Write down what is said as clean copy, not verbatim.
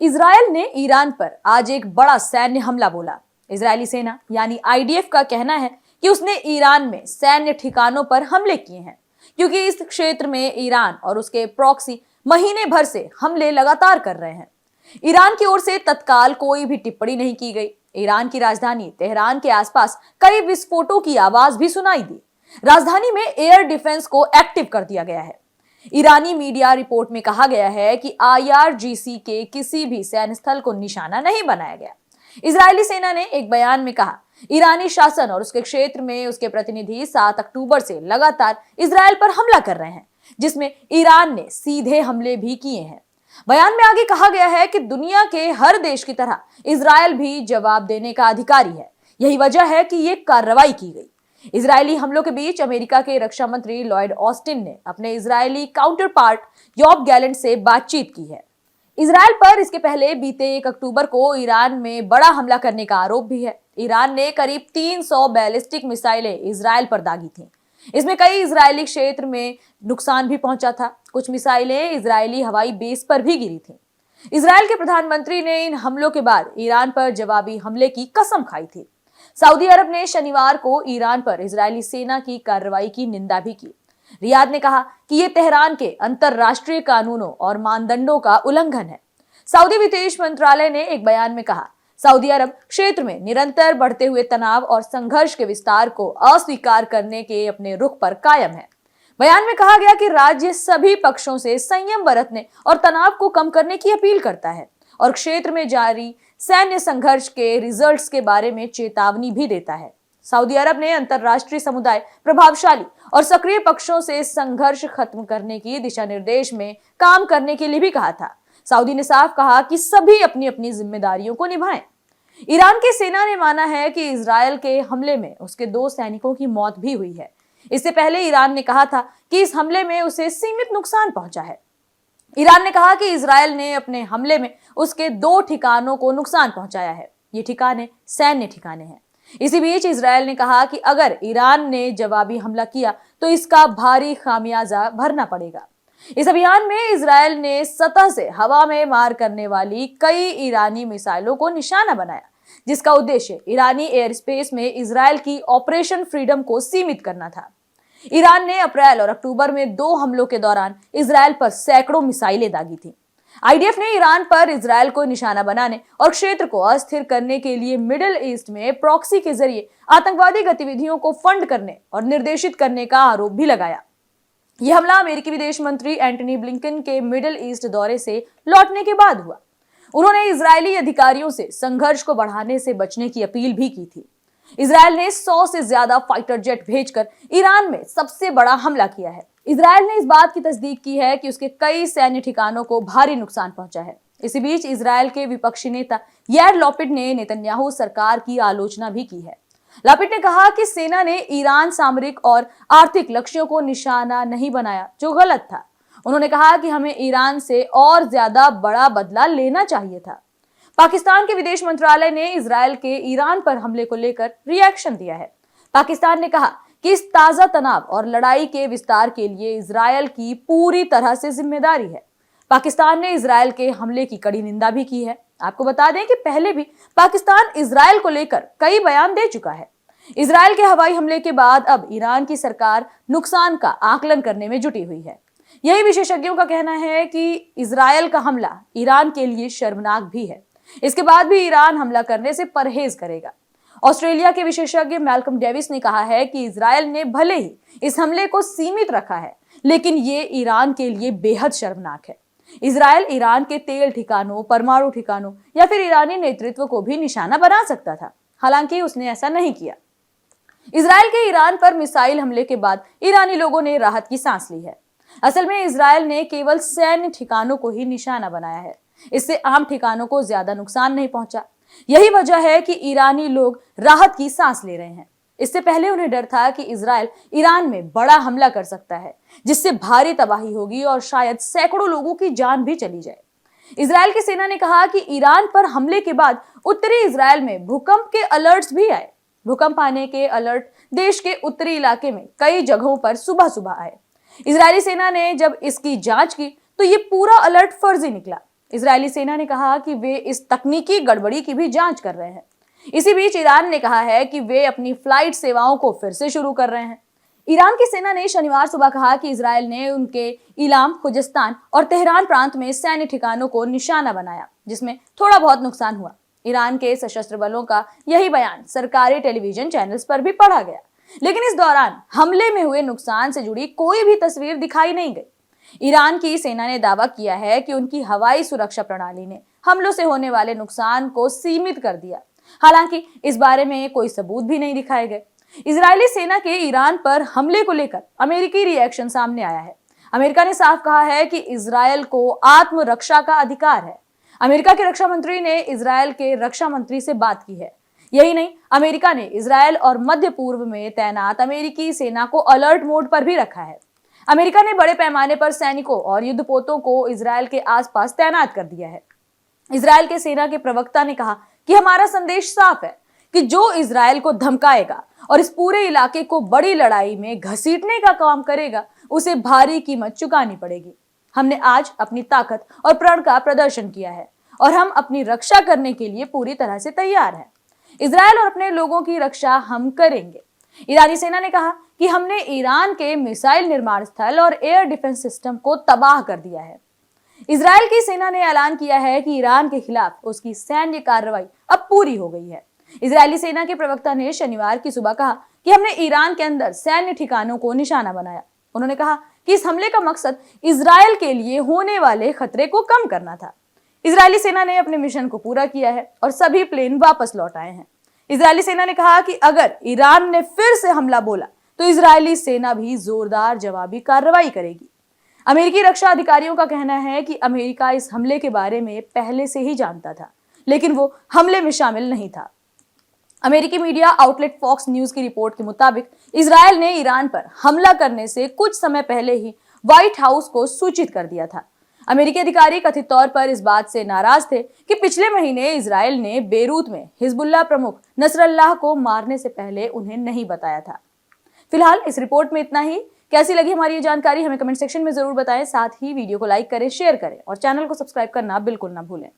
Israel ने Iran पर आज एक बड़ा सैन्य हमला बोला। इजरायली सेना यानी आईडीएफ का कहना है कि उसने ईरान में सैन्य ठिकानों पर हमले किए हैं, क्योंकि इस क्षेत्र में ईरान और उसके प्रॉक्सी महीने भर से हमले लगातार कर रहे हैं। ईरान की ओर से तत्काल कोई भी टिप्पणी नहीं की गई। ईरान की राजधानी तेहरान के आसपास कई विस्फोटों की आवाज भी सुनाई दी। राजधानी में एयर डिफेंस को एक्टिव कर दिया गया है। ईरानी मीडिया रिपोर्ट में कहा गया है कि आईआरजीसी के किसी भी सैन्य स्थल को निशाना नहीं बनाया गया। इजरायली सेना ने एक बयान में कहा, ईरानी शासन और उसके क्षेत्र में उसके प्रतिनिधि 7 अक्टूबर से लगातार इजरायल पर हमला कर रहे हैं, जिसमें ईरान ने सीधे हमले भी किए हैं। बयान में आगे कहा गया है कि दुनिया के हर देश की तरह इजरायल भी जवाब देने का अधिकारी है। यही वजह है कि ये कार्रवाई की गई। इजरायली हमलों के बीच अमेरिका के रक्षा मंत्री लॉयड ऑस्टिन ने अपने इजरायली काउंटर पार्ट योब गैलेंट से बातचीत की है। इजरायल पर इसके पहले बीते 1 अक्टूबर को ईरान में बड़ा हमला करने का आरोप भी है। ईरान ने करीब 300 बैलिस्टिक मिसाइलें इजरायल पर दागी थीं। इसमें कई इजरायली क्षेत्र में नुकसान भी पहुंचा था। कुछ मिसाइलें इजरायली हवाई बेस पर भी गिरी थीं। इजरायल के प्रधानमंत्री ने इन हमलों के बाद ईरान पर जवाबी हमले की कसम खाई थी। सऊदी अरब ने शनिवार को ईरान पर इजरायली सेना की कार्रवाई की निंदा भी की। रियाद ने कहा कि यह तेहरान के अंतरराष्ट्रीय कानूनों और मानदंडों का उल्लंघन है। सऊदी विदेश मंत्रालय ने एक बयान में कहा, सऊदी अरब क्षेत्र में निरंतर बढ़ते हुए तनाव और संघर्ष के विस्तार को अस्वीकार करने के अपने रुख पर कायम है। बयान में कहा गया कि राज्य सभी पक्षों से संयम बरतने और तनाव को कम करने की अपील करता है और क्षेत्र में जारी सैन्य संघर्ष के रिजल्ट्स के बारे में चेतावनी भी देता है। सऊदी अरब ने अंतरराष्ट्रीय समुदाय प्रभावशाली और सक्रिय पक्षों से संघर्ष खत्म करने की दिशा निर्देश में काम करने के लिए भी कहा था। सऊदी ने साफ कहा कि सभी अपनी अपनी जिम्मेदारियों को निभाएं। ईरान की सेना ने माना है कि इजरायल के हमले में उसके 2 सैनिकों की मौत भी हुई है। इससे पहले ईरान ने कहा था कि इस हमले में उसे सीमित नुकसान पहुंचा है। ईरान ने कहा कि इजरायल ने अपने हमले में उसके 2 ठिकानों को नुकसान पहुंचाया है। ये ठिकाने सैन्य ठिकाने हैं। इसी बीच इजरायल ने कहा कि अगर ईरान ने जवाबी हमला किया तो इसका भारी खामियाजा भरना पड़ेगा। इस अभियान में इजरायल ने सतह से हवा में मार करने वाली कई ईरानी मिसाइलों को निशाना बनाया, जिसका उद्देश्य ईरानी एयर स्पेस में इजरायल की ऑपरेशन फ्रीडम को सीमित करना था। ईरान ने अप्रैल और अक्टूबर में 2 हमलों के दौरान इजरायल पर सैकड़ों मिसाइलें दागी थीं। आईडीएफ ने ईरान पर इजरायल को निशाना बनाने और क्षेत्र को अस्थिर करने के लिए मिडिल ईस्ट में प्रॉक्सी के जरिए आतंकवादी गतिविधियों को फंड करने और निर्देशित करने का आरोप भी लगाया। यह हमला अमेरिकी विदेश मंत्री एंटनी ब्लिंकन के मिडिल ईस्ट दौरे से लौटने के बाद हुआ। उन्होंने इजरायली अधिकारियों से संघर्ष को बढ़ाने से बचने की अपील भी की थी। इजरायल ने 100 से ज्यादा फाइटर जेट भेजकर ईरान में सबसे बड़ा हमला किया है। इजरायल ने इस बात की तस्दीक की है कि उसके कई सैन्य ठिकानों को भारी नुकसान पहुंचा है। इसी बीच इजरायल के विपक्षी नेता यार लपिड ने नेतन्याहू सरकार की आलोचना भी की है। लपिड ने कहा कि सेना ने ईरान सामरिक और आर्थिक लक्ष्यों को निशाना नहीं बनाया, जो गलत था। उन्होंने कहा कि हमें ईरान से और ज्यादा बड़ा बदला लेना चाहिए था। पाकिस्तान के विदेश मंत्रालय ने इजरायल के ईरान पर हमले को लेकर रिएक्शन दिया है। पाकिस्तान ने कहा कि इस ताजा तनाव और लड़ाई के विस्तार के लिए इजरायल की पूरी तरह से जिम्मेदारी है। पाकिस्तान ने इजरायल के हमले की कड़ी निंदा भी की है। आपको बता दें कि पहले भी पाकिस्तान इजरायल को लेकर कई बयान दे चुका है। इजरायल के हवाई हमले के बाद अब ईरान की सरकार नुकसान का आकलन करने में जुटी हुई है। यही विशेषज्ञों का कहना है कि इजरायल का हमला ईरान के लिए शर्मनाक भी है। इसके बाद भी ईरान हमला करने से परहेज करेगा। ऑस्ट्रेलिया के विशेषज्ञ मैल्कम डेविस ने कहा है कि इजरायल ने भले ही इस हमले को सीमित रखा है, लेकिन ये ईरान के लिए बेहद शर्मनाक है। इजरायल ईरान के तेल ठिकानों, परमाणु ठिकानों या फिर ईरानी नेतृत्व को भी निशाना बना सकता था। हालांकि उसने ऐसा नहीं किया। इजरायल के ईरान पर मिसाइल हमले के बाद ईरानी लोगों ने राहत की सांस ली है। असल में इजरायल ने केवल सैन्य ठिकानों को ही निशाना बनाया है। इससे आम ठिकानों को ज्यादा नुकसान नहीं पहुंचा। यही वजह है कि ईरानी लोग राहत की सांस ले रहे हैं। इससे पहले उन्हें डर था कि इजरायल ईरान में बड़ा हमला कर सकता है, जिससे भारी तबाही होगी और शायद सैकड़ों लोगों की जान भी चली जाए। इजरायल की सेना ने कहा कि ईरान पर हमले के बाद उत्तरी इजरायल में भूकंप के अलर्ट्स भी आए। भूकंप आने के अलर्ट देश के उत्तरी इलाके में कई जगहों पर सुबह सुबह आए। इजरायली सेना ने जब इसकी जांच की तो ये पूरा अलर्ट फर्जी निकला। इजरायली सेना ने कहा कि वे इस तकनीकी गड़बड़ी की भी जांच कर रहे हैं। इसी बीच ईरान ने कहा है कि वे अपनी फ्लाइट सेवाओं को फिर से शुरू कर रहे हैं। ईरान की सेना ने शनिवार सुबह कहा कि इजरायल ने उनके इलाम, खुजस्तान और तेहरान प्रांत में सैन्य ठिकानों को निशाना बनाया, जिसमें थोड़ा बहुत नुकसान हुआ। ईरान के सशस्त्र बलों का यही बयान सरकारी टेलीविजन चैनल्स पर भी पढ़ा गया, लेकिन इस दौरान हमले में हुए नुकसान से जुड़ी कोई भी तस्वीर दिखाई नहीं गई। ईरान की सेना ने दावा किया है कि उनकी हवाई सुरक्षा प्रणाली ने हमलों से होने वाले नुकसान को सीमित कर दिया। हालांकि इस बारे में कोई सबूत भी नहीं दिखाए गए। इजरायली सेना के ईरान पर हमले को लेकर अमेरिकी रिएक्शन सामने आया है। अमेरिका ने साफ कहा है कि इजरायल को आत्मरक्षा का अधिकार है। अमेरिका के रक्षा मंत्री ने इजरायल के रक्षा मंत्री से बात की है। यही नहीं, अमेरिका ने इजरायल और मध्य पूर्व में तैनात अमेरिकी सेना को अलर्ट मोड पर भी रखा है। अमेरिका ने बड़े पैमाने पर सैनिकों और युद्धपोतों को इजरायल के आसपास तैनात कर दिया है। इजरायल के सेना के प्रवक्ता ने कहा कि हमारा संदेश साफ है कि जो इजरायल को धमकाएगा और इस पूरे इलाके को बड़ी लड़ाई में घसीटने का काम करेगा, उसे भारी कीमत चुकानी पड़ेगी। हमने आज अपनी ताकत और प्रण का प्रदर्शन किया है और हम अपनी रक्षा करने के लिए पूरी तरह से तैयार हैं। इजरायल और अपने लोगों की रक्षा हम करेंगे। ईरानी सेना ने कहा कि हमने ईरान के मिसाइल निर्माण स्थल और एयर डिफेंस सिस्टम को तबाह कर दिया है। इजरायल की सेना ने ऐलान किया है कि ईरान के खिलाफ उसकी सैन्य कार्रवाई अब पूरी हो गई है। इजरायली सेना के प्रवक्ता ने शनिवार की सुबह कहा कि हमने ईरान के अंदर सैन्य ठिकानों को निशाना बनाया। उन्होंने कहा कि इस हमले का मकसद इजरायल के लिए होने वाले खतरे को कम करना था। इजरायली सेना ने अपने मिशन को पूरा किया है और सभी प्लेन वापस लौट आए हैं। इजरायली सेना ने कहा कि अगर ईरान ने फिर से हमला बोला तो इजरायली सेना भी जोरदार जवाबी कार्रवाई करेगी। अमेरिकी रक्षा अधिकारियों का कहना है कि अमेरिका इस हमले के बारे में पहले से ही जानता था, लेकिन वो हमले में शामिल नहीं था। अमेरिकी मीडिया आउटलेट फॉक्स न्यूज की रिपोर्ट के मुताबिक इजरायल ने ईरान पर हमला करने से कुछ समय पहले ही व्हाइट हाउस को सूचित कर दिया था। अमेरिकी अधिकारी कथित तौर पर इस बात से नाराज थे कि पिछले महीने इजरायल ने बेरूत में हिजबुल्लाह प्रमुख नसरल्लाह को मारने से पहले उन्हें नहीं बताया था। फिलहाल इस रिपोर्ट में इतना ही। कैसी लगी हमारी ये जानकारी हमें कमेंट सेक्शन में जरूर बताएं। साथ ही वीडियो को लाइक करें, शेयर करें और चैनल को सब्सक्राइब करना बिल्कुल ना भूलें।